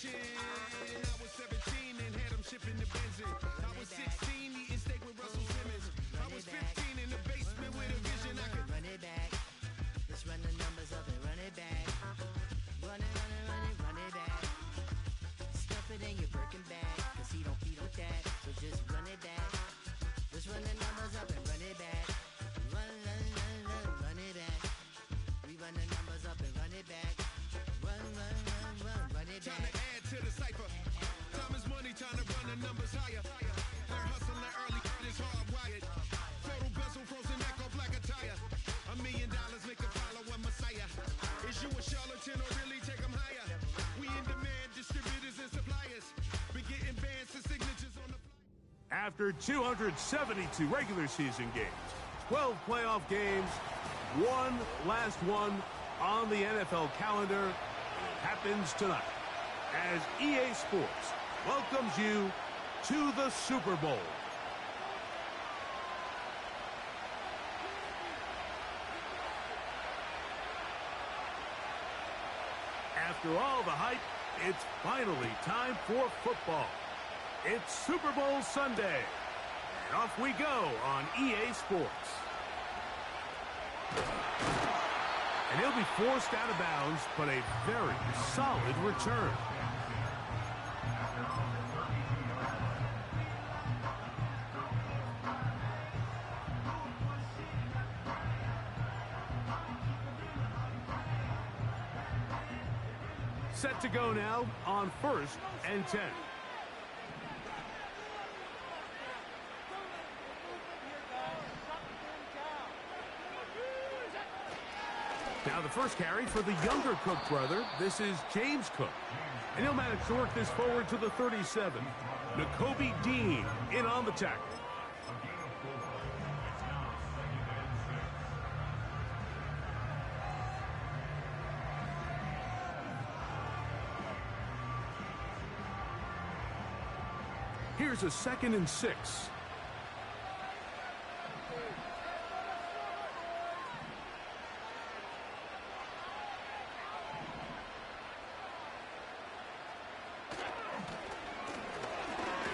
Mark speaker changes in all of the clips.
Speaker 1: I was 17 and had them shipping the Benzin. I was 16 eating steak with Russell Simmons. I was 15 in the basement with a vision. I could
Speaker 2: run it back. Let's run the numbers up and run it back. Run it back. Stuff it in your Birkin bag, cause he don't feed with that. So just run it back. Let's run the numbers up and run it back. Run it back. We run the numbers up and run it back. Run it back.
Speaker 1: Trying to add to the cipher. Time is money, trying to run the numbers higher. Learn hustling early, it's hardwired. Total bezel, frozen neck off like a tire. $1 million make a follow a messiah. Is you a charlatan or really take them higher? We in demand, distributors and suppliers. Been getting bands and signatures on the...
Speaker 3: After 272 regular season games, 12 playoff games, one last one on the NFL calendar happens tonight as EA Sports welcomes you to the Super Bowl. After all the hype, it's finally time for football. It's Super Bowl Sunday, and off we go on EA Sports. And he'll be forced out of bounds, but a very solid return. Set to go now on 1st and 10. Now the first carry for the younger Cook brother. This is James Cook. And he'll manage to work this forward to the 37. Nakobe Dean in on the tackle. Here's a 2nd and 6.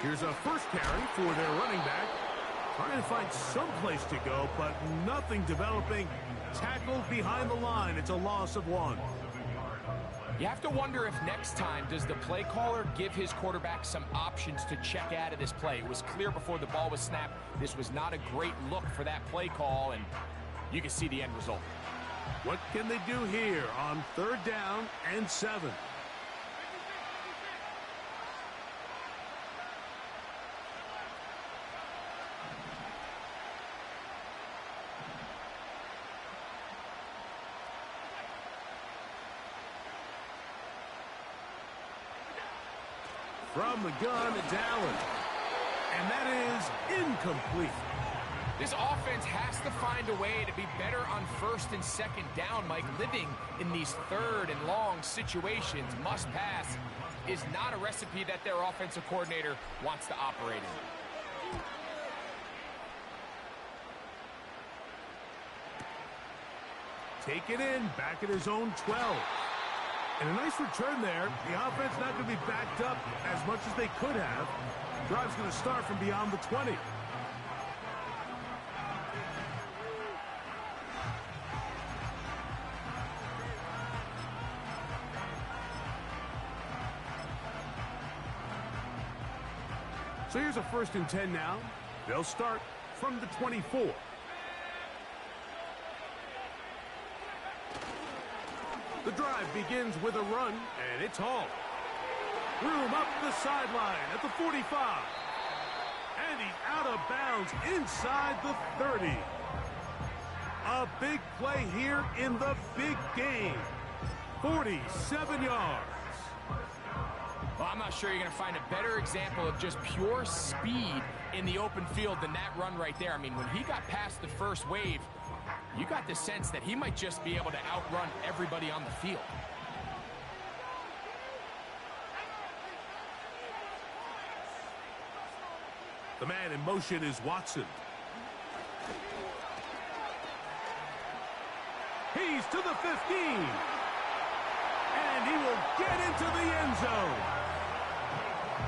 Speaker 3: Here's a first carry for their running back. Trying to find some place to go, but nothing developing. Tackled behind the line. It's a loss of 1.
Speaker 4: You have to wonder if next time, does the play caller give his quarterback some options to check out of this play? It was clear before the ball was snapped. This was not a great look for that play call, and you can see the end result.
Speaker 3: What can they do here on 3rd down and 7? From the gun, it's Allen. And that is incomplete.
Speaker 4: This offense has to find a way to be better on 1st and 2nd down, Mike. Living in these 3rd and long situations, must pass, is not a recipe that their offensive coordinator wants to operate in.
Speaker 3: Take it in, back at his own 12. And a nice return there. The offense not going to be backed up as much as they could have. Drive's going to start from beyond the 20. So here's a 1st and 10 now. They'll start from the 24. The drive begins with a run, and it's Hall. Room up the sideline at the 45. And he's out of bounds inside the 30. A big play here in the big game. 47 yards.
Speaker 4: Well, I'm not sure you're going to find a better example of just pure speed in the open field than that run right there. I mean, when he got past the first wave, you got the sense that he might just be able to outrun everybody on the field.
Speaker 3: The man in motion is Watson. He's to the 15. And he will get into the end zone.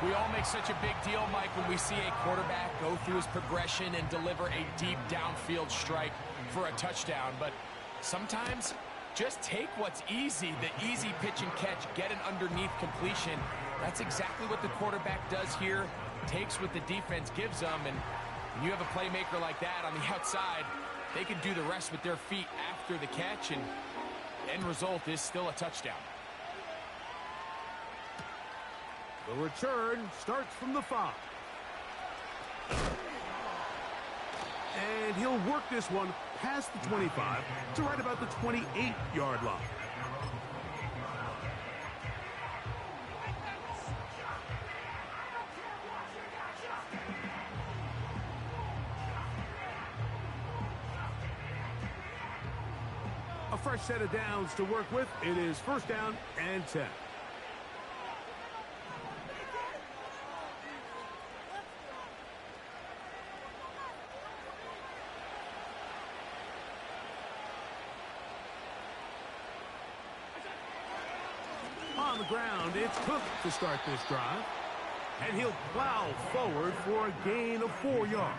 Speaker 4: We all make such a big deal, Mike, when we see a quarterback go through his progression and deliver a deep downfield strike for a touchdown. But sometimes, just take what's easy, the easy pitch and catch, get an underneath completion. That's exactly what the quarterback does here, takes what the defense gives them, and when you have a playmaker like that on the outside, they can do the rest with their feet after the catch, and the end result is still a touchdown.
Speaker 3: The return starts from the 5. And he'll work this one past the 25 to right about the 28-yard line. A fresh set of downs to work with. It is first down and 10. On the ground, it's Cook to start this drive. And he'll plow forward for a gain of 4 yards.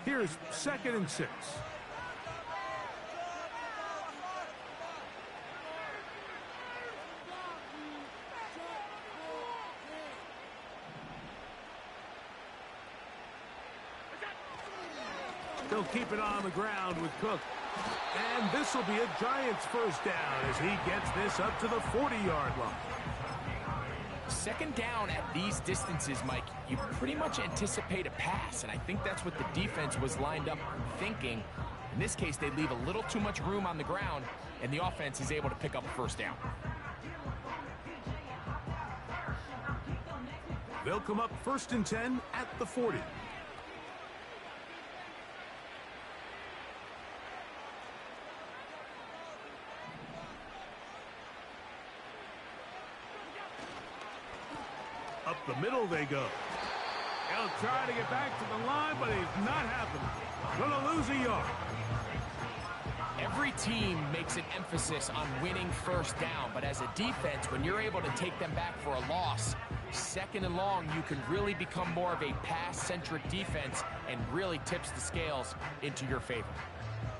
Speaker 3: Here's 2nd and 6. They'll keep it on the ground with Cook. And this will be a Giants first down as he gets this up to the 40-yard line.
Speaker 4: Second down at these distances, Mike, you pretty much anticipate a pass, and I think that's what the defense was lined up thinking. In this case, they leave a little too much room on the ground, and the offense is able to pick up a first down.
Speaker 3: They'll come up 1st and 10 at the 40. Up the middle they go. He'll try to get back to the line, but he's not happening. Gonna lose a yard.
Speaker 4: Every team makes an emphasis on winning first down, but as a defense, when you're able to take them back for a loss, 2nd and long, you can really become more of a pass-centric defense and really tips the scales into your favor.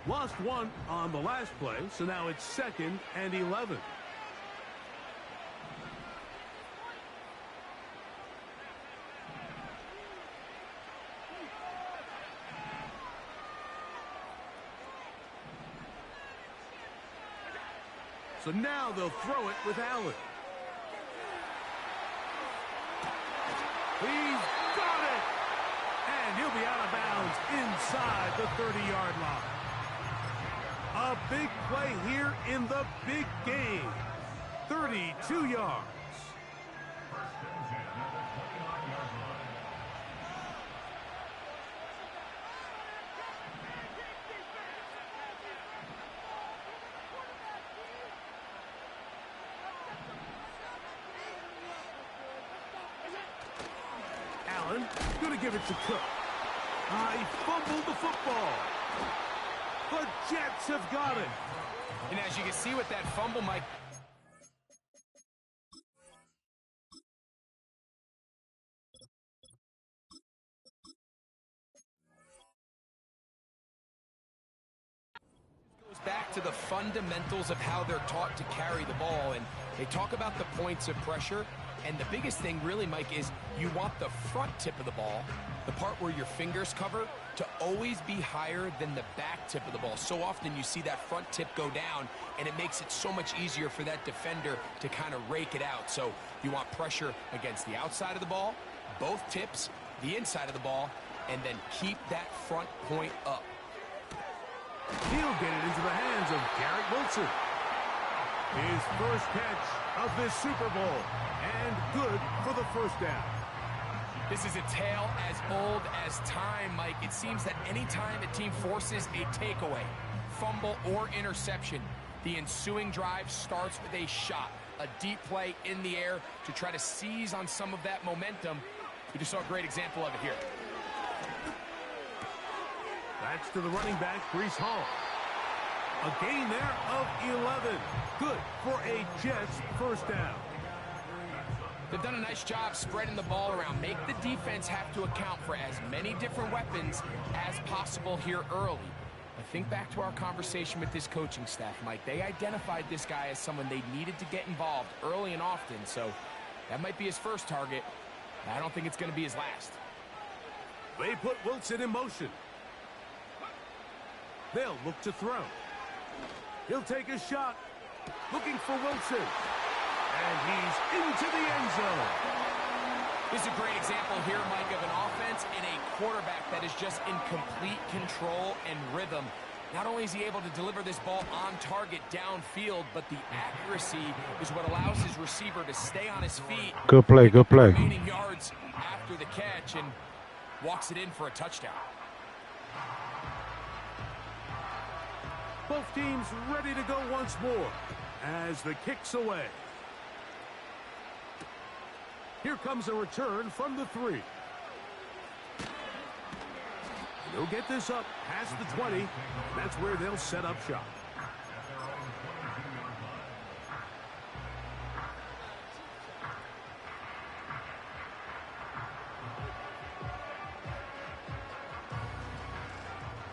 Speaker 3: Lost 1 on the last play, so now it's 2nd and 11. So now they'll throw it with Allen. He's got it! And he'll be out of bounds inside the 30-yard line. A big play here in the big game. 32 yards. Allen gonna give it to Cook. He fumbled the football. The Jets have got it.
Speaker 4: And as you can see with that fumble, Mike, goes back to the fundamentals of how they're taught to carry the ball, and they talk about the points of pressure. And the biggest thing really, Mike, is you want the front tip of the ball, the part where your fingers cover, to always be higher than the back tip of the ball. So often you see that front tip go down, and it makes it so much easier for that defender to kind of rake it out. So you want pressure against the outside of the ball, both tips, the inside of the ball, and then keep that front point up.
Speaker 3: He'll get it into the hands of Garrett Wilson. His first catch of this Super Bowl, and good for the first down.
Speaker 4: This is a tale as old as time, Mike. It seems that anytime a team forces a takeaway, fumble, or interception, the ensuing drive starts with a shot, a deep play in the air to try to seize on some of that momentum. We just saw a great example of it here.
Speaker 3: That's to the running back, Breece Hall. A gain there of 11. Good for a Jets first down.
Speaker 4: They've done a nice job spreading the ball around. Make the defense have to account for as many different weapons as possible here early. But think back to our conversation with this coaching staff, Mike. They identified this guy as someone they needed to get involved early and often, so that might be his first target. I don't think it's going to be his last.
Speaker 3: They put Wilson in motion. They'll look to throw. He'll take a shot. Looking for Wilson. And he's into the end zone.
Speaker 4: This is a great example here, Mike, of an offense and a quarterback that is just in complete control and rhythm. Not only is he able to deliver this ball on target downfield, but the accuracy is what allows his receiver to stay on his feet.
Speaker 5: Good play, good play.
Speaker 4: Remaining yards after the catch and walks it in for a touchdown.
Speaker 3: Both teams ready to go once more as the kick's away. Here comes a return from the 3. They'll get this up past the 20. That's where they'll set up shop.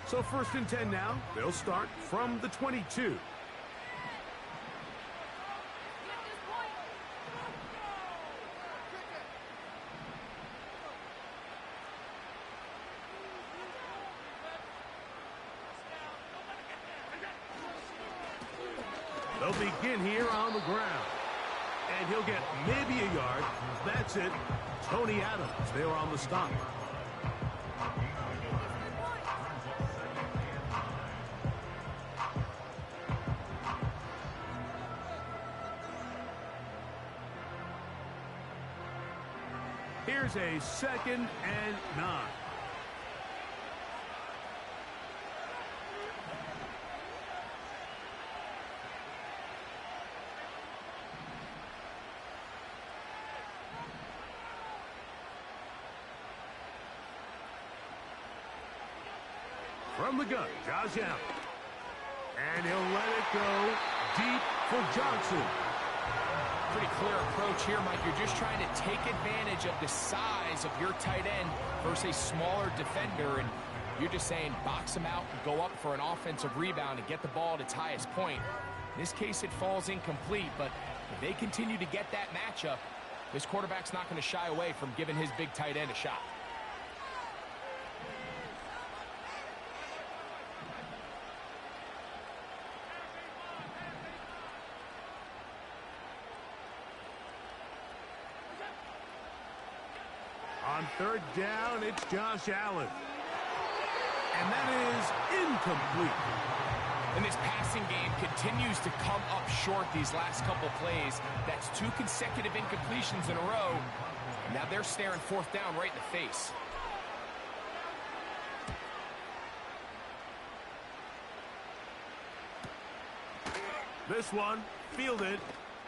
Speaker 3: So 1st and 10 now. They'll start from the 22. They'll begin here on the ground. And he'll get maybe a yard. That's it. Tony Adams there on the stop. Here's a 2nd and 9. From the gun, Josh Allen. And he'll let it go deep for Johnson.
Speaker 4: Pretty clear approach here, Mike. You're just trying to take advantage of the size of your tight end versus a smaller defender, and you're just saying box him out and go up for an offensive rebound and get the ball at its highest point. In this case, it falls incomplete, but if they continue to get that matchup, this quarterback's not going to shy away from giving his big tight end a shot.
Speaker 3: On 3rd down, it's Josh Allen. And that is incomplete.
Speaker 4: And this passing game continues to come up short these last couple plays. That's 2 consecutive incompletions in a row. Now they're staring 4th down right in the face.
Speaker 3: This one, fielded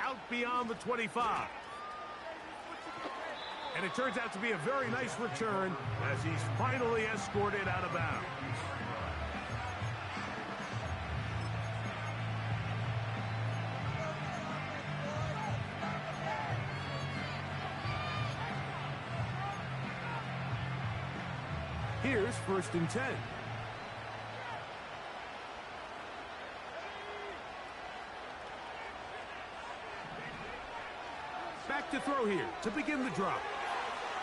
Speaker 3: out beyond the 25. And it turns out to be a very nice return as he's finally escorted out of bounds. Here's 1st and 10. Back to throw here to begin the drop.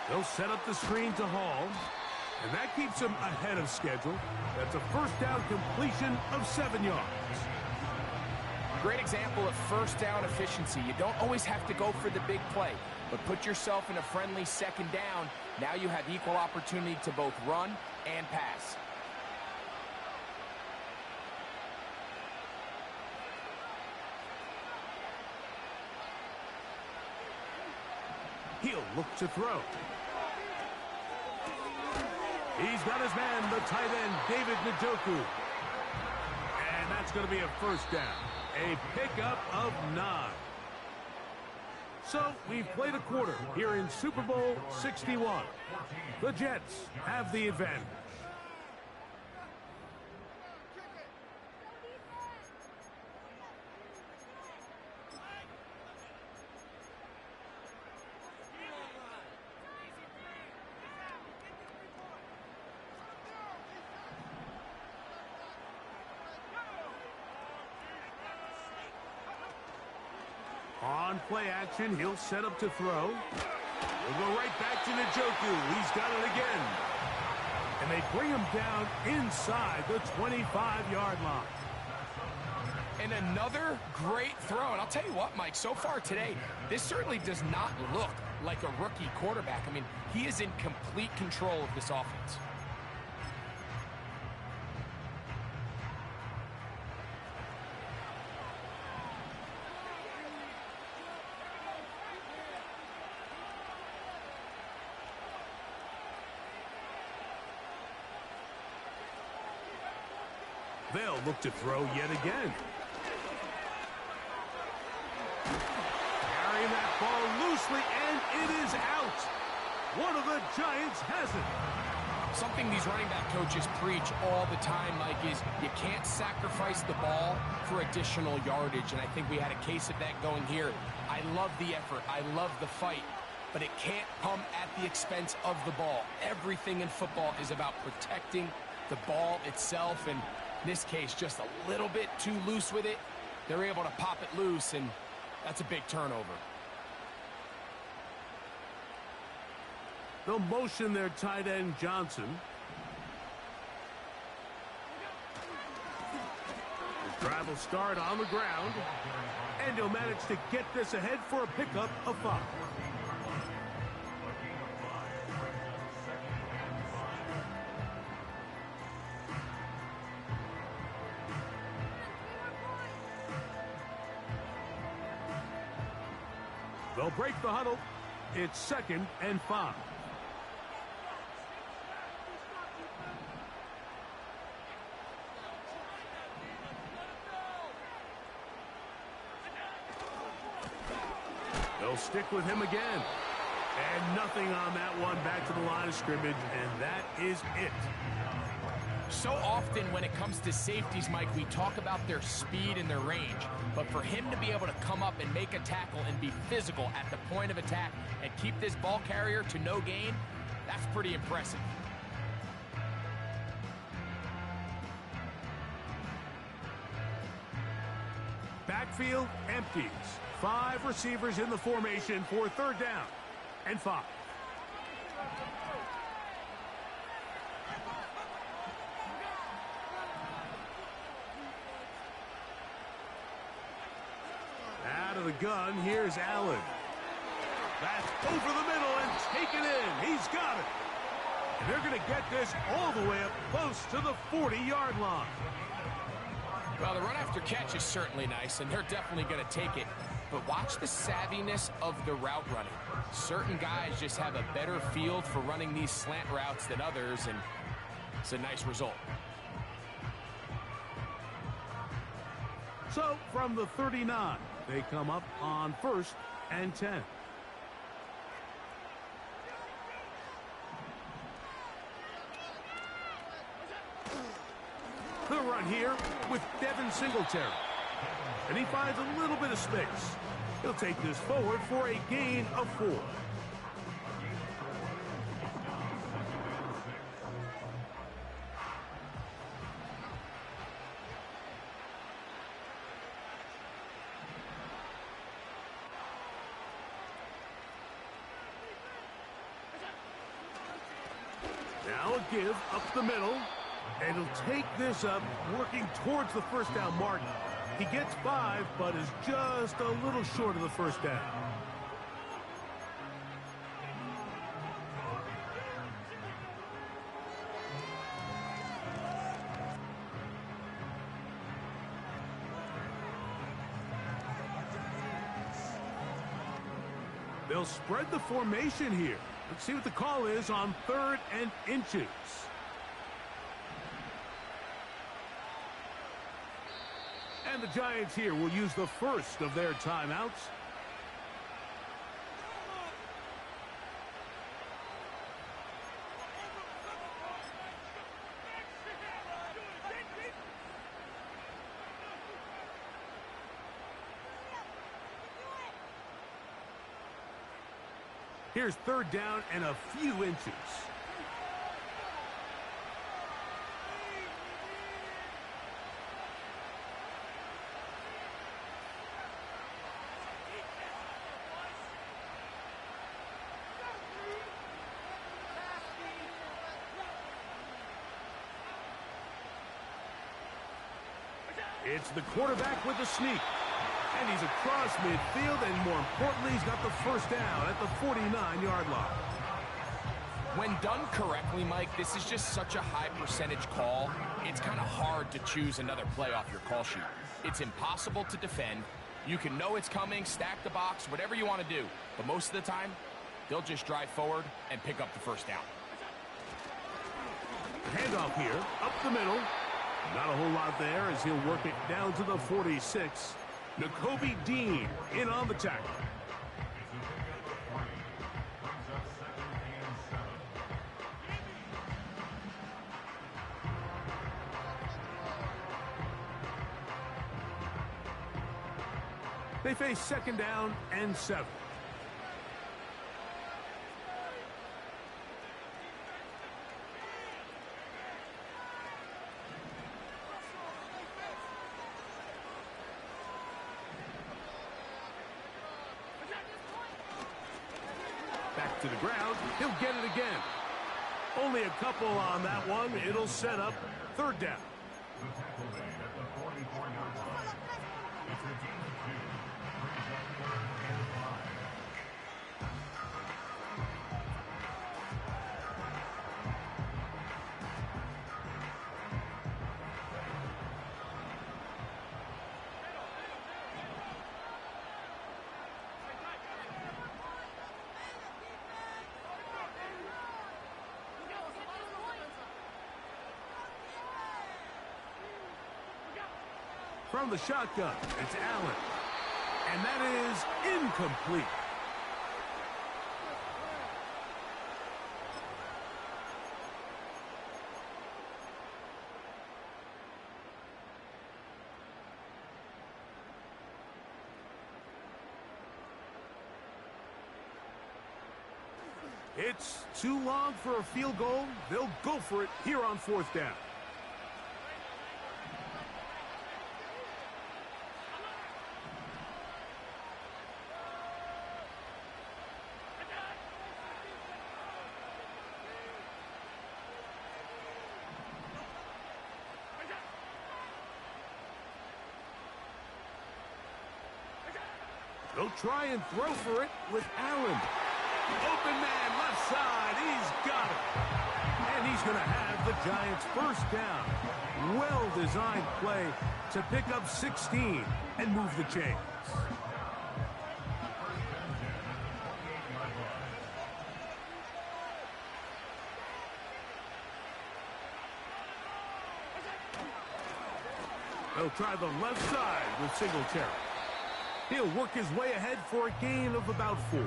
Speaker 3: They'll set up the screen to Hall, and that keeps him ahead of schedule. That's a 1st down completion of 7 yards.
Speaker 4: Great example of 1st down efficiency. You don't always have to go for the big play, but put yourself in a friendly 2nd down. Now you have equal opportunity to both run and pass.
Speaker 3: He'll look to throw. He's got his man, the tight end, David Njoku. And that's going to be a 1st down. A pickup of 9. So we've played a quarter here in Super Bowl 61. The Jets have the advantage. on play action. He'll set up to throw. We'll go right back to Njoku. He's got it again. And they bring him down inside the 25-yard line.
Speaker 4: And another great throw. And I'll tell you what, Mike, so far today, this certainly does not look like a rookie quarterback. I mean, he is in complete control of this offense.
Speaker 3: They'll look to throw yet again. Carrying that ball loosely, and it is out. One of the Giants has it.
Speaker 4: Something these running back coaches preach all the time, Mike, is you can't sacrifice the ball for additional yardage, and I think we had a case of that going here. I love the effort. I love the fight, but it can't come at the expense of the ball. Everything in football is about protecting the ball itself, and in this case, just a little bit too loose with it. They're able to pop it loose, and that's a big turnover.
Speaker 3: They'll motion their tight end, Johnson. His drive will start on the ground, and he'll manage to get this ahead for a pickup of 5. They'll break the huddle. It's 2nd and 5. They'll stick with him again. And nothing on that one. Back to the line of scrimmage, and that is it.
Speaker 4: So often when it comes to safeties, Mike, we talk about their speed and their range. But for him to be able to come up and make a tackle and be physical at the point of attack and keep this ball carrier to no gain, that's pretty impressive.
Speaker 3: Backfield empties. 5 receivers in the formation for 3rd down and 5. Out of the gun, here's Allen. That's over the middle and taken in. He's got it. And they're going to get this all the way up close to the 40-yard line.
Speaker 4: Well, the run after catch is certainly nice, and they're definitely going to take it. But watch the savviness of the route running. Certain guys just have a better field for running these slant routes than others, and it's a nice result.
Speaker 3: So, from the 39, they come up on 1st and 10. The run here with Devin Singletary. And he finds a little bit of space. He'll take this forward for a gain of 4. Now a give up the middle. And he'll take this up, working towards the 1st down mark. He gets 5, but is just a little short of the 1st down. They'll spread the formation here. Let's see what the call is on 3rd and inches. And the Giants here will use the first of their timeouts. Here's 3rd down and a few inches. It's the quarterback with the sneak. And he's across midfield, and more importantly, he's got the first down at the 49-yard line.
Speaker 4: When done correctly, Mike, this is just such a high percentage call. It's kind of hard to choose another play off your call sheet. It's impossible to defend. You can know it's coming, stack the box, whatever you want to do. But most of the time, they'll just drive forward and pick up the first down.
Speaker 3: Handoff here, up the middle. Not a whole lot there as he'll work it down to the 46. Nakobe Dean in on the tackle. They face second down and 7. Back to the ground. He'll get it again. Only a couple on that one. It'll set up third down. From the shotgun, it's Allen. And that is incomplete. It's too long for a field goal. They'll go for it here on fourth down. They'll try and throw for it with Allen. Open man, left side. He's got it. And he's going to have the Giants' first down. Well-designed play to pick up 16 and move the chains. They'll try the left side with Singletary. He'll work his way ahead for a gain of about 4.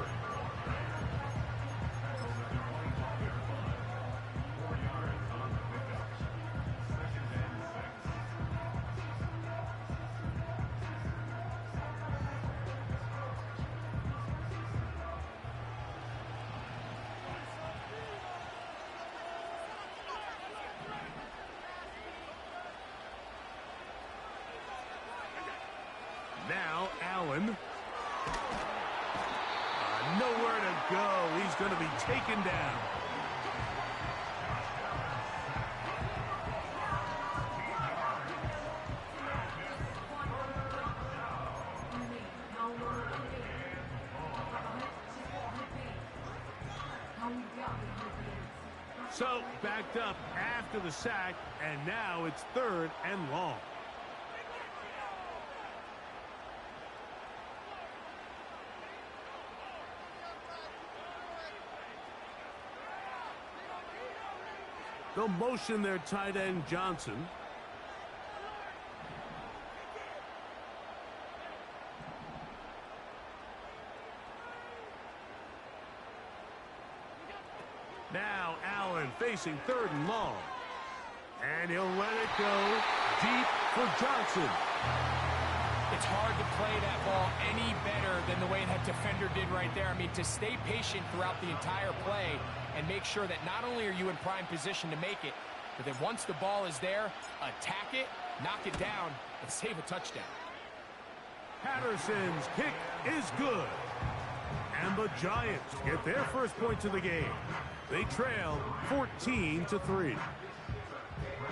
Speaker 3: Now Allen. Nowhere to go. He's going to be taken down. So backed up after the sack, and now it's third and long. They'll motion their tight end, Johnson. Now Allen facing third and long. And he'll let it go deep for Johnson.
Speaker 4: It's hard to play that ball any better than the way that defender did right there. I mean, to stay patient throughout the entire play and make sure that not only are you in prime position to make it, but then once the ball is there, attack it, knock it down, and save a touchdown.
Speaker 3: Patterson's kick is good. And the Giants get their first points of the game. They trail 14-3.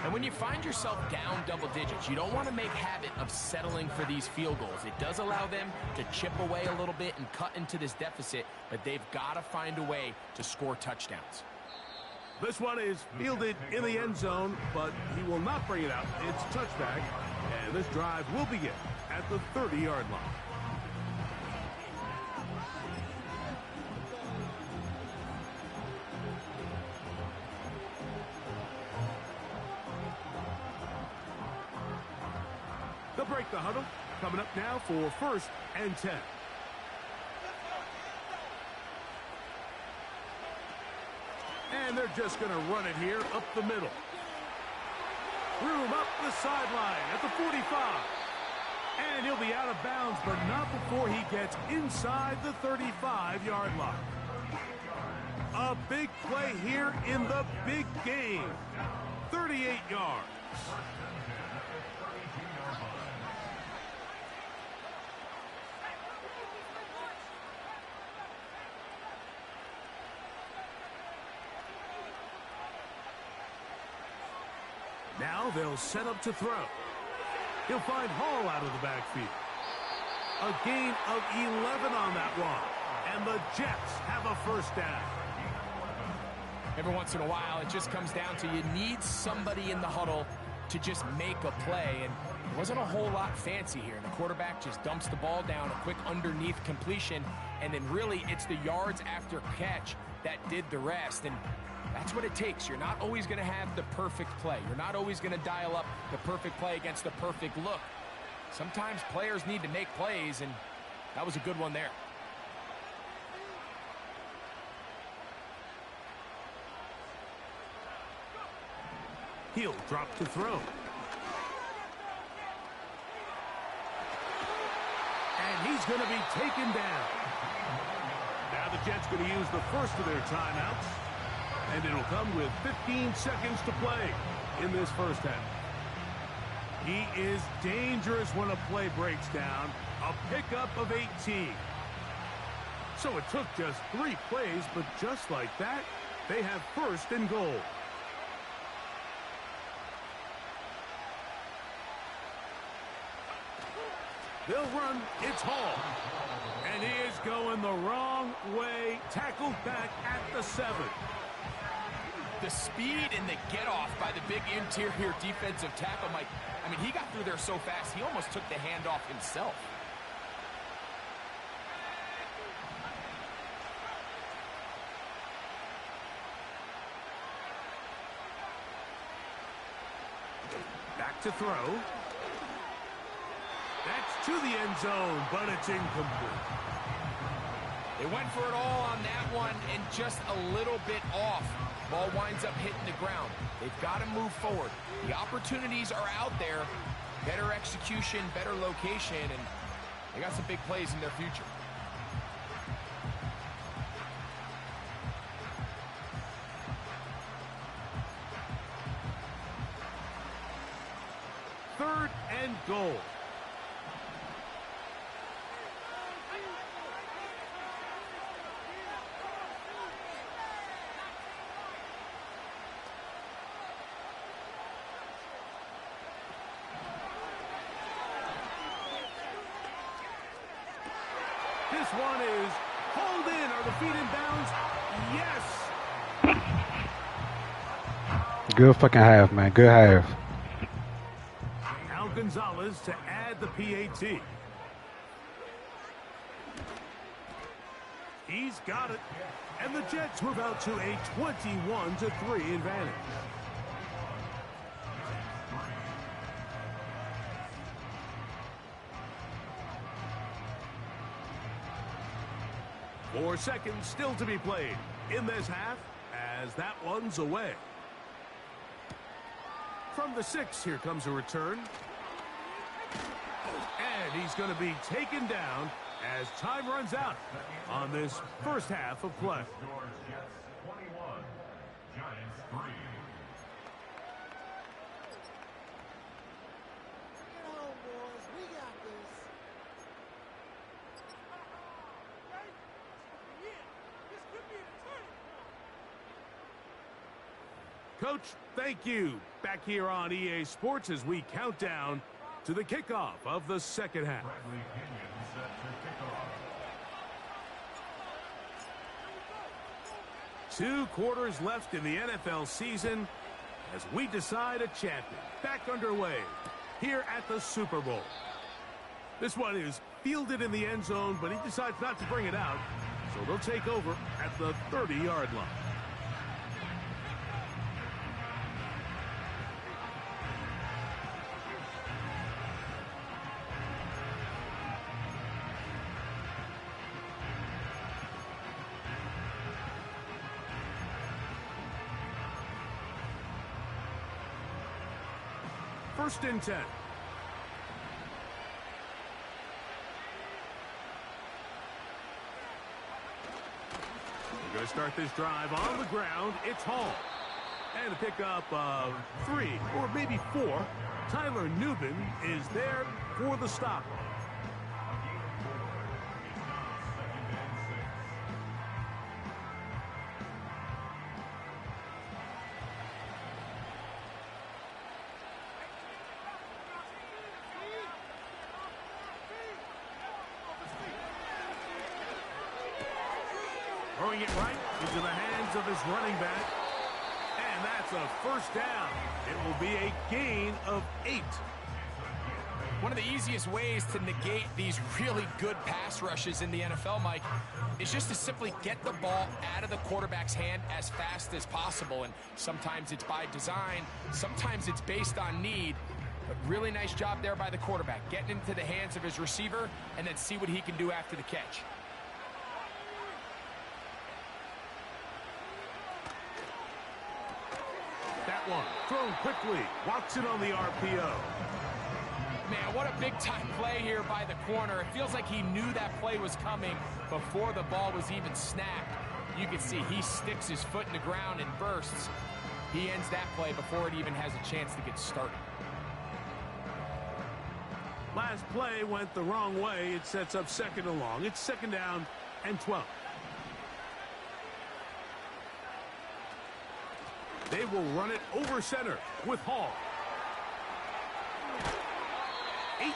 Speaker 4: And when you find yourself down double digits, you don't want to make habit of settling for these field goals. It does allow them to chip away a little bit and cut into this deficit, but they've got to find a way to score touchdowns.
Speaker 3: This one is fielded in the end zone, but he will not bring it out. It's touchback, and this drive will begin at the 30-yard line. They'll break the huddle. Coming up now for 1st and 10. And they're just going to run it here up the middle. Room up the sideline at the 45. And he'll be out of bounds, but not before he gets inside the 35-yard line. A big play here in the big game. 38 yards. Now they'll set up to throw. He'll find Hall out of the backfield. A gain of 11 on that one. And the Jets have a first down.
Speaker 4: Every once in a while, it just comes down to you need somebody in the huddle to just make a play. And it wasn't a whole lot fancy here. The quarterback just dumps the ball down, a quick underneath completion, and then really it's the yards after catch that did the rest. And that's what it takes. You're not always going to have the perfect play. You're not always going to dial up the perfect play against the perfect look. Sometimes players need to make plays, and that was a good one there.
Speaker 3: He'll drop to throw. And he's going to be taken down. Now the Jets going to use the first of their timeouts. And it'll come with 15 seconds to play in this first half. He is dangerous when a play breaks down. A pickup of 18. So it took just 3 plays, but just like that, they have 1st and goal. They'll run. It's Hall. And he is going the wrong way. Tackled back at the 7.
Speaker 4: The speed and the get-off by the big interior defensive tackle, Mike. I mean, he got through there so fast, he almost took the handoff himself.
Speaker 3: Back to throw. That's to the end zone, but it's incomplete.
Speaker 4: They went for it all on that one and just a little bit off. Ball winds up hitting the ground. They've got to move forward. The opportunities are out there. Better execution, better location, and they got some big plays in their future.
Speaker 3: Third and goal. This one is hauled in. Are the feet in bounds? Yes.
Speaker 5: Good fucking half, man. Good half.
Speaker 3: Now Gonzalez to add the PAT. He's got it. And the Jets move out to a 21-3 advantage. Four seconds still to be played in this half as that one's away. From the 6, here comes a return. And he's going to be taken down as time runs out on this first half of play. Coach, thank you. Back here on EA Sports as we count down to the kickoff of the second half. Two quarters left in the NFL season as we decide a champion. Back underway here at the Super Bowl. This one is fielded in the end zone, but he decides not to bring it out, so they'll take over at the 30-yard line. First and 10. We're going to start this drive on the ground. It's Hall. And a pickup of 3 or maybe 4. Tyler Nubin is there for the stop. Throwing it right into the hands of his running back. And that's a first down. It will be a gain of 8.
Speaker 4: One of the easiest ways to negate these really good pass rushes in the NFL, Mike, is just to simply get the ball out of the quarterback's hand as fast as possible. And sometimes it's by design, sometimes it's based on need. But really nice job there by the quarterback, getting into the hands of his receiver and then see what he can do after the catch.
Speaker 3: That one thrown quickly. Watson on the RPO.
Speaker 4: Man, what a big-time play here by the corner. It feels like he knew that play was coming before the ball was even snapped. You can see he sticks his foot in the ground and bursts. He ends that play before it even has a chance to get started.
Speaker 3: Last play went the wrong way. It sets up second and long. It's second down and 12. They will run it over center with Hall.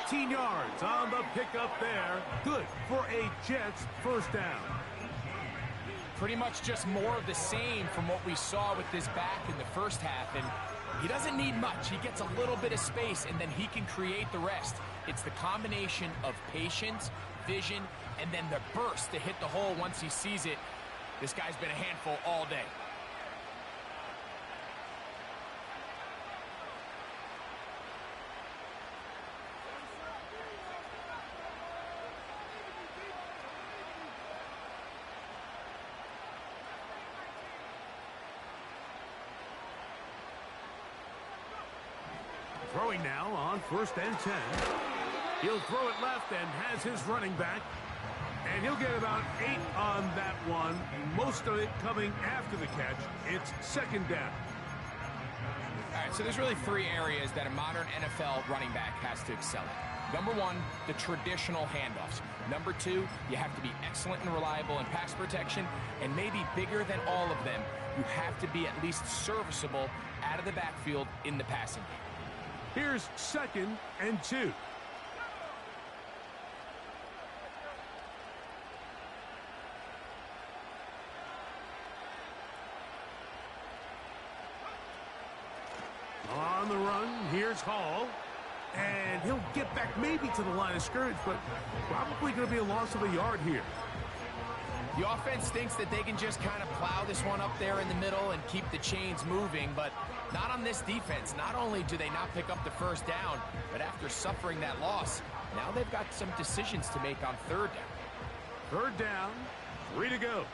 Speaker 3: 18 yards on the pickup there. Good for a Jets first down.
Speaker 4: Pretty much just more of the same from what we saw with this back in the first half. And he doesn't need much. He gets a little bit of space, and then he can create the rest. It's the combination of patience, vision, and then the burst to hit the hole once he sees it. This guy's been a handful all day.
Speaker 3: Throwing now on first and 10. He'll throw it left and has his running back. And he'll get about 8 on that one. Most of it coming after the catch. It's second down.
Speaker 4: All right, so there's really 3 areas that a modern NFL running back has to excel at. Number 1, the traditional handoffs. Number 2, you have to be excellent and reliable in pass protection. And maybe bigger than all of them, you have to be at least serviceable out of the backfield in the passing game.
Speaker 3: Here's second and 2. On the run, here's Hall. And he'll get back maybe to the line of scrimmage, but probably going to be a loss of a yard here.
Speaker 4: The offense thinks that they can just kind of plow this one up there in the middle and keep the chains moving, but not on this defense. Not only do they not pick up the first down, but after suffering that loss, now they've got some decisions to make on third down.
Speaker 3: Third down, 3 to go.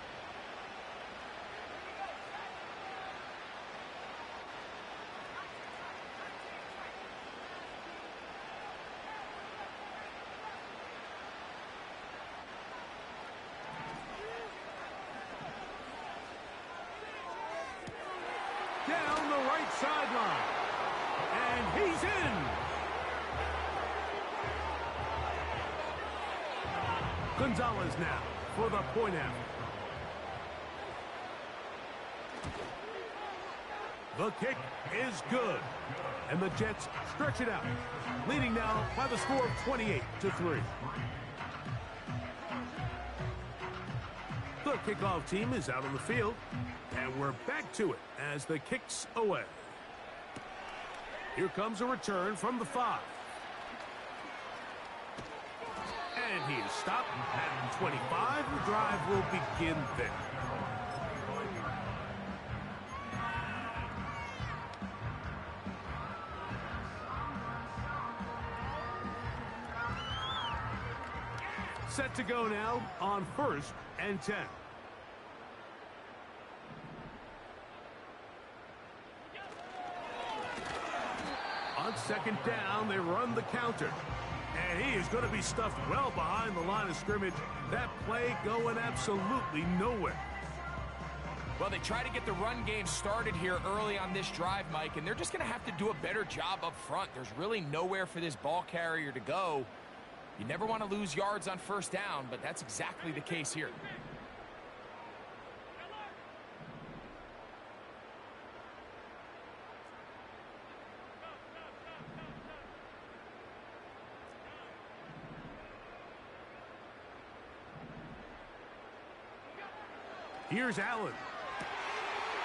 Speaker 3: Down the right sideline. And he's in. Gonzalez now for the point after. The kick is good. And the Jets stretch it out, leading now by the score of 28-3. The kickoff team is out on the field, and we're back to it as the kick's away. Here comes a return from the 5. And he is stopped at 25. The drive will begin there. Set to go now on 1st and 10. On 2nd down, they run the counter. And he is going to be stuffed well behind the line of scrimmage. That play going absolutely nowhere.
Speaker 4: Well, they try to get the run game started here early on this drive, Mike, and they're just going to have to do a better job up front. There's really nowhere for this ball carrier to go. You never want to lose yards on 1st down, but that's exactly the case here.
Speaker 3: Here's Allen.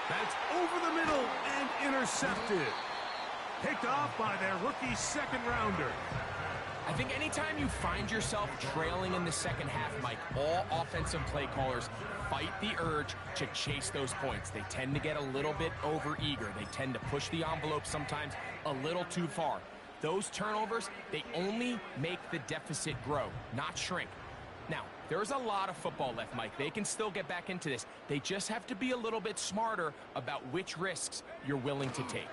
Speaker 3: That's over the middle and intercepted. Picked off by their rookie 2nd rounder.
Speaker 4: I think anytime you find yourself trailing in the 2nd half, Mike, all offensive play callers fight the urge to chase those points. They tend to get a little bit overeager. They tend to push the envelope sometimes a little too far. Those turnovers, they only make the deficit grow, not shrink. Now, there's a lot of football left, Mike. They can still get back into this. They just have to be a little bit smarter about which risks you're willing to take.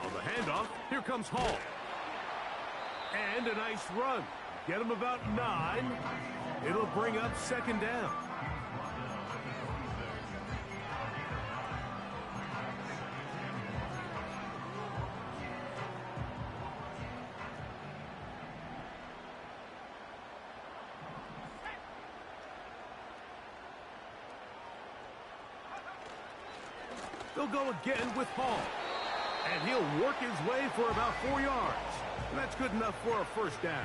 Speaker 3: On the handoff, here comes Hall. And a nice run. Get him about 9. It'll bring up 2nd down. They'll go again with Hall. And he'll work his way for about 4 yards. And that's good enough for a 1st down.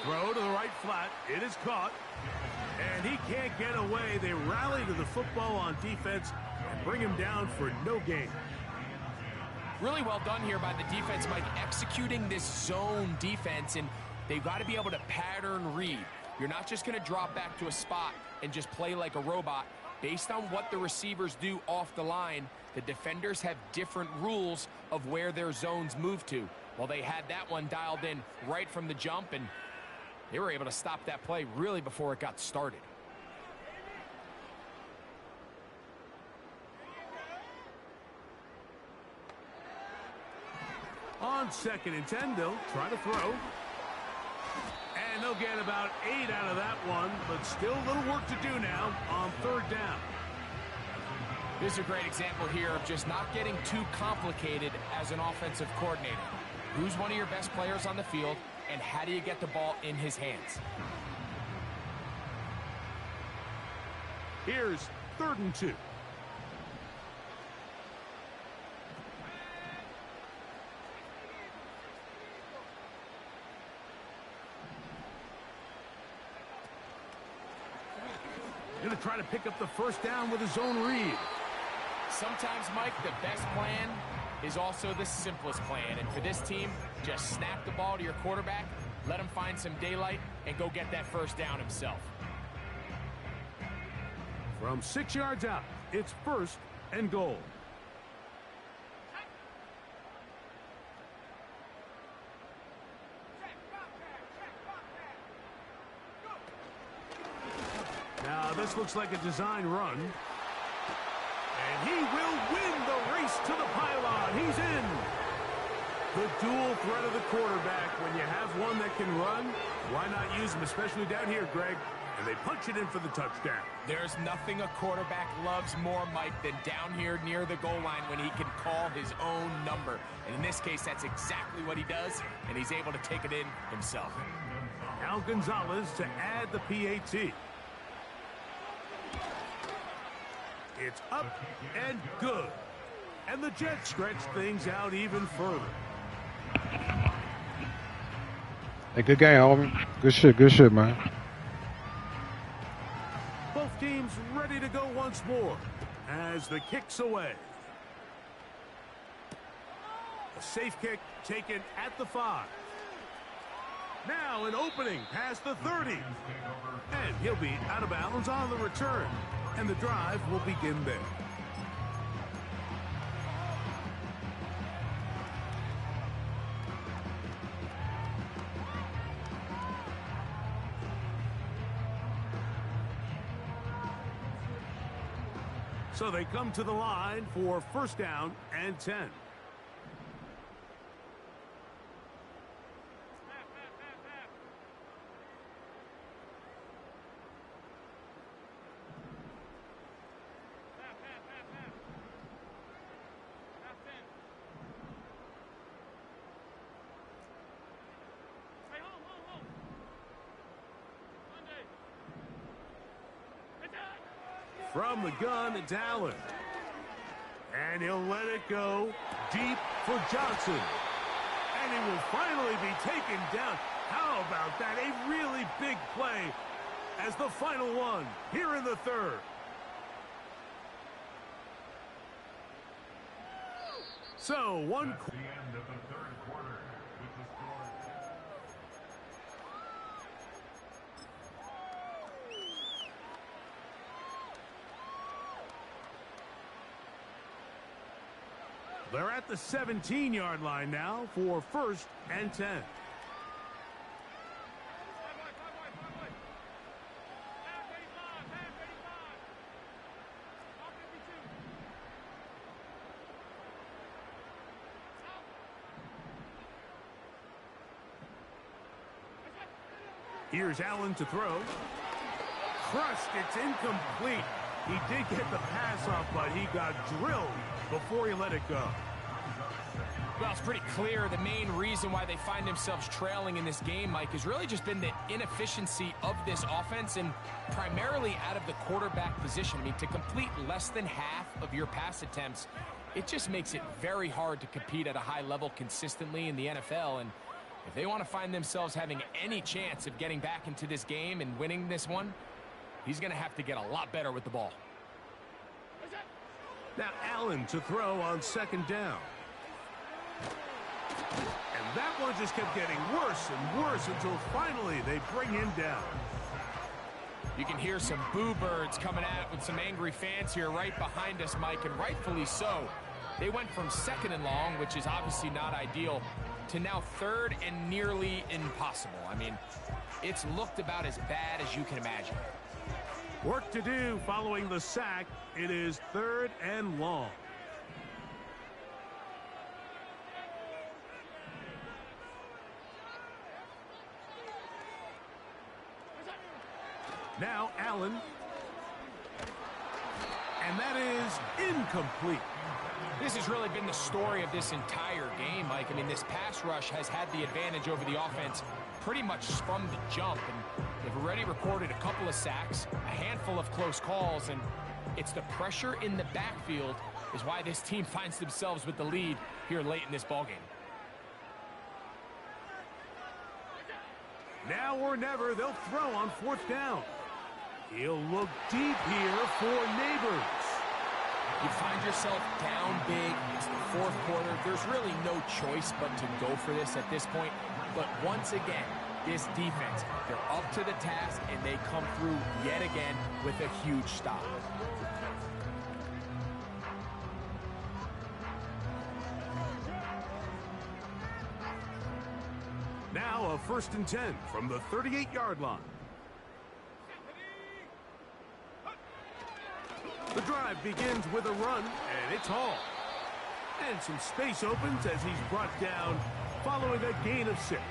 Speaker 3: Throw to the right flat. It is caught. And he can't get away. They rally to the football on defense and bring him down for no gain.
Speaker 4: Really well done here by the defense, Mike, executing this zone defense, and they've got to be able to pattern read. You're not just going to drop back to a spot and just play like a robot. Based on what the receivers do off the line, the defenders have different rules of where their zones move to. Well, they had that one dialed in right from the jump, and they were able to stop that play really before it got started.
Speaker 3: On 2nd and 10, they'll try to throw. And they'll get about 8 out of that one, but still a little work to do now on 3rd down.
Speaker 4: This is a great example here of just not getting too complicated as an offensive coordinator. Who's one of your best players on the field, and how do you get the ball in his hands?
Speaker 3: Here's 3rd and 2. Going to try to pick up the 1st down with his own read.
Speaker 4: Sometimes, Mike, the best plan is also the simplest plan. And for this team, just snap the ball to your quarterback, let him find some daylight, and go get that 1st down himself.
Speaker 3: From 6 yards out, it's 1st and goal. Now, this looks like a design run. And he will win the race to the pylon. He's in. The dual threat of the quarterback. When you have one that can run, why not use him, especially down here, Greg? And they punch it in for the touchdown.
Speaker 4: There's nothing a quarterback loves more, Mike, than down here near the goal line when he can call his own number. And in this case, that's exactly what he does, and he's able to take it in himself.
Speaker 3: Now Gonzalez to add the PAT. It's up and good. And the Jets stretch things out even further.
Speaker 5: Hey, good game, Auburn. Good shit, man.
Speaker 3: Both teams ready to go once more as the kick's away. A safe kick taken at the 5. Now an opening past the 30. And he'll be out of bounds on the return. And the drive will begin there. So they come to the line for first down and 10. From the gun, it's Allen. And he'll let it go deep for Johnson. And he will finally be taken down. How about that? A really big play as the final one here in the third. So, one...
Speaker 6: At the end of the third quarter with the score.
Speaker 3: They're at the 17-yard line now for first and 10. Here's Allen to throw. Crushed. It's incomplete. He did get the pass off, but he got drilled before he let it go.
Speaker 4: Well, it's pretty clear the main reason why they find themselves trailing in this game, Mike, has really just been the inefficiency of this offense and primarily out of the quarterback position. I mean, to complete less than half of your pass attempts, it just makes it very hard to compete at a high level consistently in the NFL. And if they want to find themselves having any chance of getting back into this game and winning this one, he's going to have to get a lot better with the ball.
Speaker 3: Now Allen to throw on second down. And that one just kept getting worse and worse until finally they bring him down.
Speaker 4: You can hear some boo birds coming out with some angry fans here right behind us, Mike, and rightfully so. They went from second and long, which is obviously not ideal, to now third and nearly impossible. I mean, it's looked about as bad as you can imagine.
Speaker 3: Work to do following the sack. It is third and long. Now Allen. And that is incomplete.
Speaker 4: This has really been the story of this entire game, Mike. I mean, this pass rush has had the advantage over the offense pretty much from the jump. And they've already recorded a couple of sacks, a handful of close calls, and it's the pressure in the backfield is why this team finds themselves with the lead here late in this ballgame.
Speaker 3: Now or never, they'll throw on fourth down. He'll look deep here for Neighbors.
Speaker 4: You find yourself down big. It's the fourth quarter. There's really no choice but to go for this at this point. But once again, this defense, they're up to the task, and they come through yet again with a huge stop.
Speaker 3: Now a first and 10 from the 38-yard line. The drive begins with a run, and it's Hall. And some space opens as he's brought down following a gain of 6.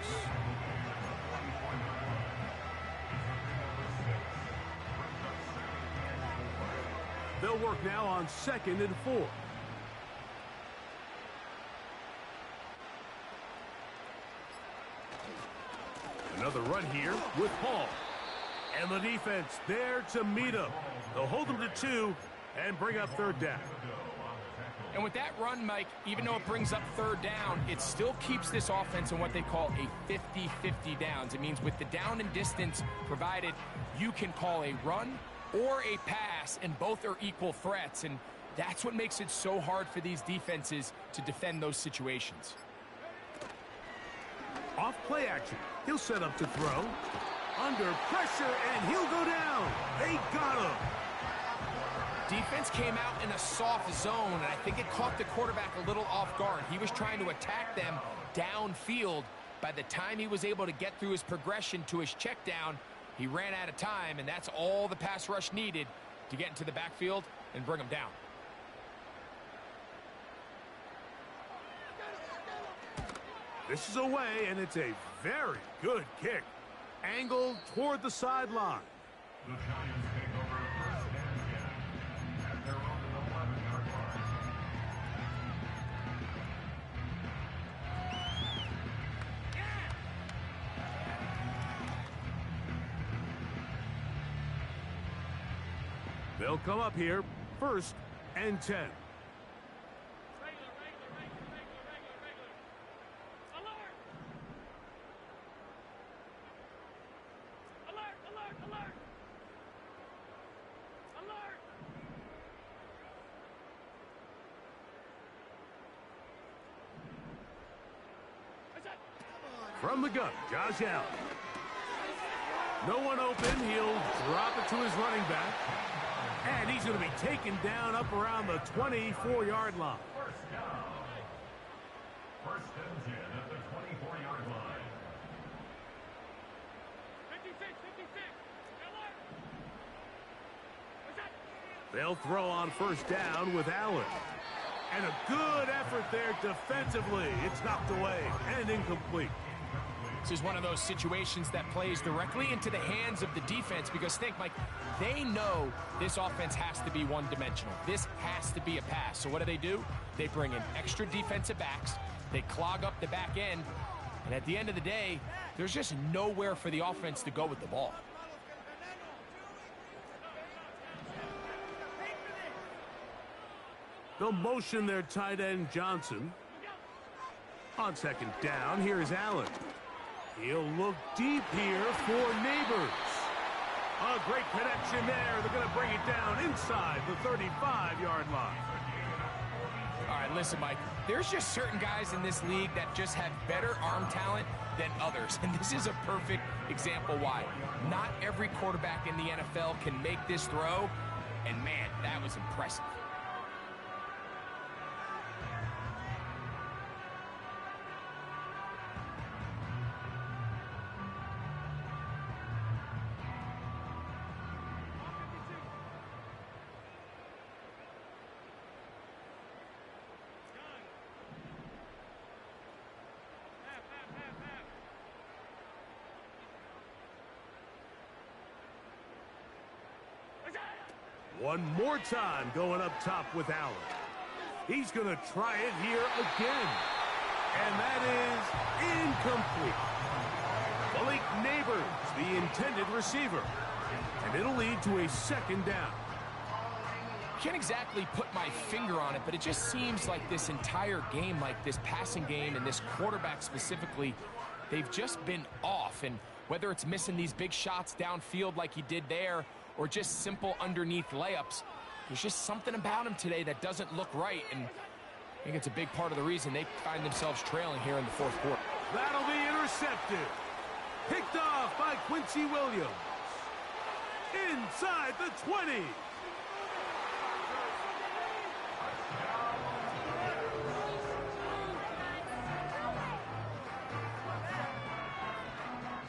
Speaker 3: They'll work now on 2nd and 4. Another run here with Paul. And the defense there to meet him. They'll hold him to 2 and bring up 3rd down.
Speaker 4: And with that run, Mike, even though it brings up 3rd down, it still keeps this offense in what they call a 50-50 downs. It means with the down and distance provided, you can call a run or a pass, and both are equal threats. And that's what makes it so hard for these defenses to defend those situations.
Speaker 3: Off play action. He'll set up to throw. Under pressure, and he'll go down. They got him.
Speaker 4: Defense came out in a soft zone, and I think it caught the quarterback a little off guard. He was trying to attack them downfield. By the time he was able to get through his progression to his check down, he ran out of time, and that's all the pass rush needed to get into the backfield and bring him down.
Speaker 3: This is away, and it's a very good kick. Angled toward the sideline.
Speaker 6: The Giants take over 1st and 10 at their own 11-yard line.
Speaker 3: They'll come up here, 1st and 10. From the gun, Josh Allen. No one open. He'll drop it to his running back. And he's going to be taken down up around the 24-yard line.
Speaker 6: 1st down. 1st and 10 at the 24-yard line.
Speaker 1: 56.
Speaker 3: They'll throw on 1st down with Allen. And a good effort there defensively. It's knocked away and incomplete.
Speaker 4: This is one of those situations that plays directly into the hands of the defense because think, Mike, they know this offense has to be one-dimensional. This has to be a pass. So what do? They bring in extra defensive backs. They clog up the back end. And at the end of the day, there's just nowhere for the offense to go with the ball.
Speaker 3: They'll motion their tight end Johnson. On 2nd down, here's Allen. He'll look deep here for Neighbors. A great connection there. They're going to bring it down inside the 35-yard line.
Speaker 4: All right, listen, Mike, there's just certain guys in this league that just have better arm talent than others. And this is a perfect example why. Not every quarterback in the NFL can make this throw. And, man, that was impressive.
Speaker 3: One more time going up top with Allen. He's going to try it here again. And that is incomplete. Malik Neighbors, the intended receiver. And it'll lead to a 2nd down.
Speaker 4: Can't exactly put my finger on it, but it just seems like this entire game, like this passing game and this quarterback specifically, they've just been off. And whether it's missing these big shots downfield like he did there or just simple underneath layups, there's just something about him today that doesn't look right. And I think it's a big part of the reason they find themselves trailing here in the 4th quarter.
Speaker 3: That'll be intercepted. Picked off by Quincy Williams. Inside the 20.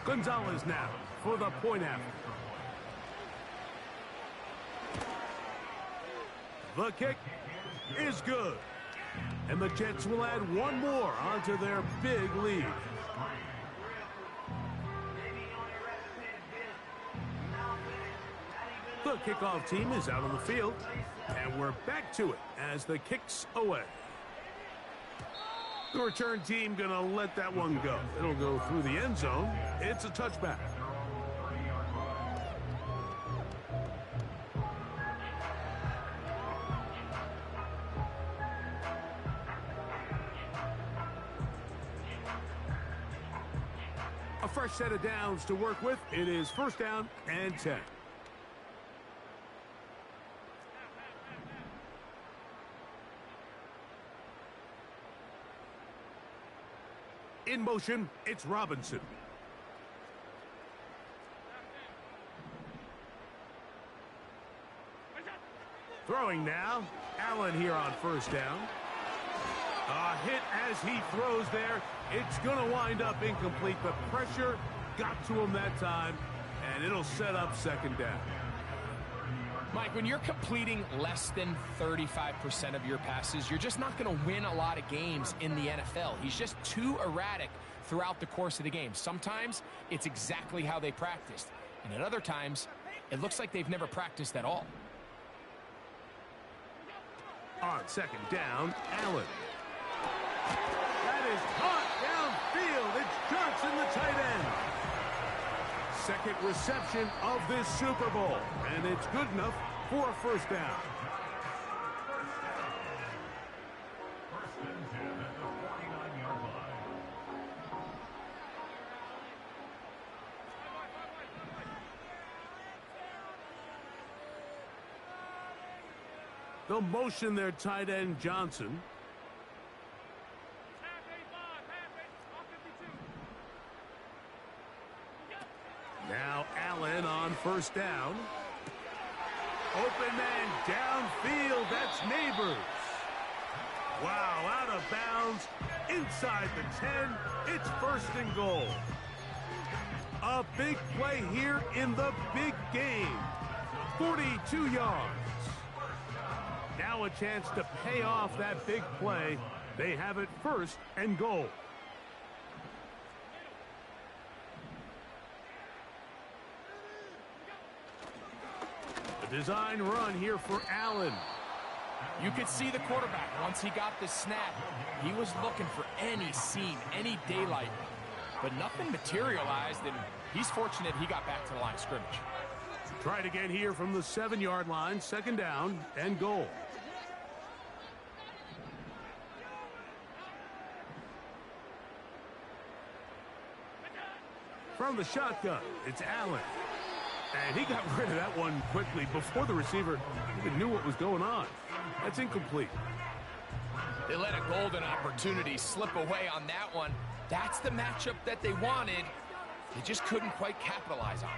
Speaker 3: Gonzalez now for the point after. The kick is good. And the Jets will add one more onto their big lead. The kickoff team is out on the field, and we're back to it as the kick's away. The return team gonna let that one go. It'll go through the end zone. It's a touchback. A fresh set of downs to work with. It is first down and 10. In motion, it's Robinson. Throwing now. Allen here on first down. A hit as he throws there. It's going to wind up incomplete. The pressure got to him that time, and it'll set up second down.
Speaker 4: Mike, when you're completing less than 35% of your passes, you're just not going to win a lot of games in the NFL. He's just too erratic throughout the course of the game. Sometimes it's exactly how they practiced, and at other times, it looks like they've never practiced at all.
Speaker 3: On second down, Allen. That is caught downfield. It's Johnson, the tight end. Second reception of this Super Bowl, and it's good enough for a first down.
Speaker 6: First and 10 at the 49-yard line.
Speaker 3: The motion there, tight end Johnson. Now Allen on first down. Open man downfield. That's Neighbors. Wow, out of bounds. Inside the 10. It's first and goal. A big play here in the big game. 42 yards. Now a chance to pay off that big play. They have it first and goal. Design run here for Allen.
Speaker 4: You could see the quarterback, once he got the snap, he was looking for any seam, any daylight. But nothing materialized, and he's fortunate he got back to the line of scrimmage.
Speaker 3: Try it again here from the 7-yard line, second down and goal. From the shotgun, it's Allen. And he got rid of that one quickly before the receiver even knew what was going on. That's incomplete.
Speaker 4: They let a golden opportunity slip away on that one. That's the matchup that they wanted. They just couldn't quite capitalize on it.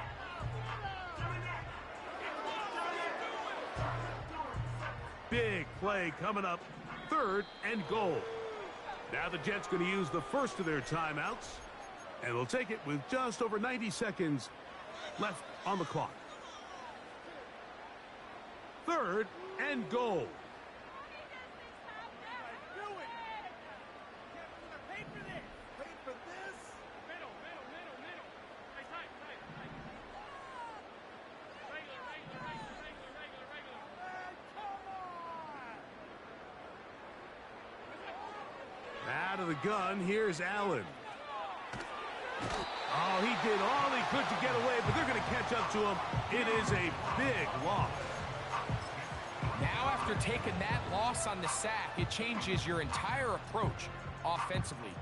Speaker 3: Big play coming up, third and goal. Now the Jets going to use the first of their timeouts, and they'll take it with just over 90 seconds left on the clock. Third and goal. Out of the gun, here's Allen. Oh, he did all he could to get away, but they're going to catch up to him. It is a big loss.
Speaker 4: Now, after taking that loss on the sack, it changes your entire approach offensively.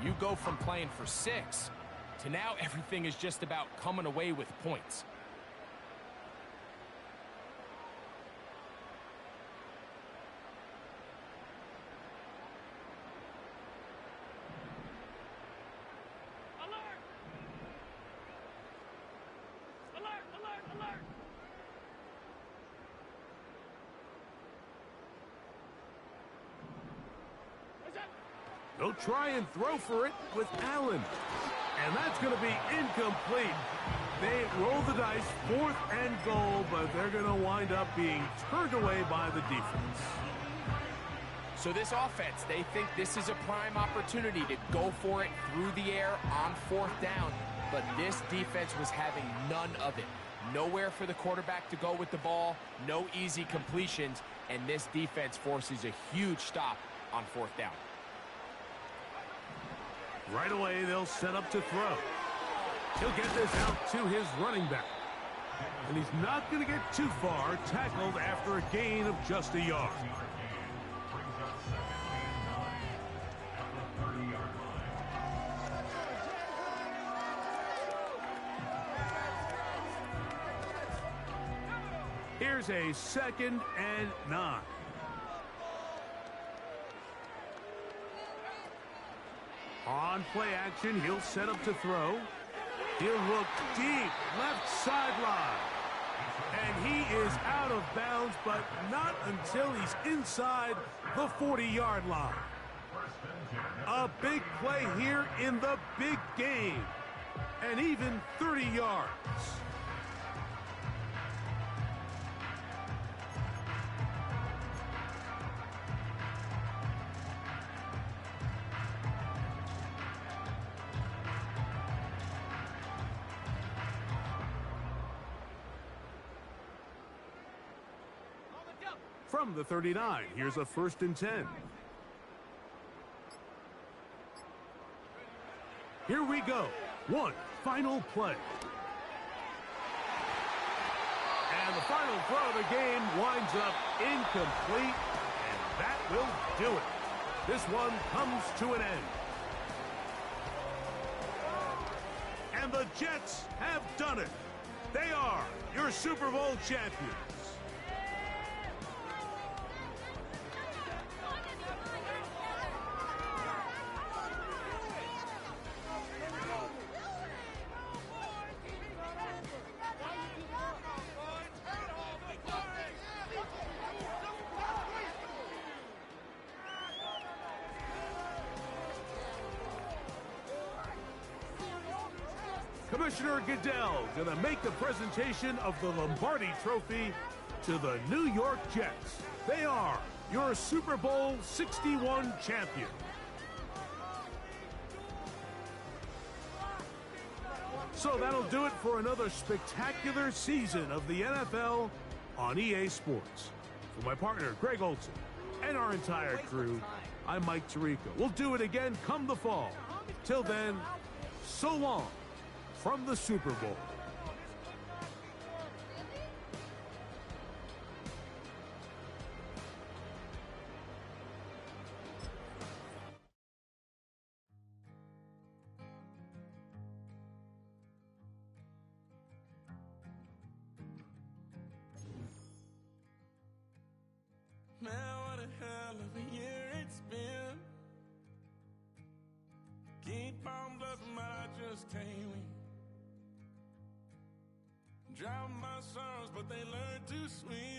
Speaker 4: You go from playing for 6 to now everything is just about coming away with points.
Speaker 3: They'll try and throw for it with Allen. And that's going to be incomplete. They roll the dice, 4th and goal, but they're going to wind up being turned away by the defense.
Speaker 4: So this offense, they think this is a prime opportunity to go for it through the air on 4th down. But this defense was having none of it. Nowhere for the quarterback to go with the ball, no easy completions, and this defense forces a huge stop on 4th down.
Speaker 3: Right away, they'll set up to throw. He'll get this out to his running back. And he's not going to get too far, tackled after a gain of just a yard. Here's a 2nd and 9. On play action, he'll set up to throw. He'll look deep, left sideline. And he is out of bounds, but not until he's inside the 40-yard line. A big play here in the big game. And even 30 yards. From the 39, here's a 1st and 10. Here we go. One final play. And the final throw of the game winds up incomplete, and that will do it. This one comes to an end. And the Jets have done it. They are your Super Bowl champions. Commissioner Goodell going to make the presentation of the Lombardi Trophy to the New York Jets. They are your Super Bowl 61 champion. So that'll do it for another spectacular season of the NFL on EA Sports. For my partner, Greg Olson, and our entire crew, I'm Mike Tirico. We'll do it again come the fall. Till then, so long from the Super Bowl.
Speaker 7: Man, what a hell of a year it's been. Keep on bluffing, but I just can't win. Drown my sorrows, but they learn to swim.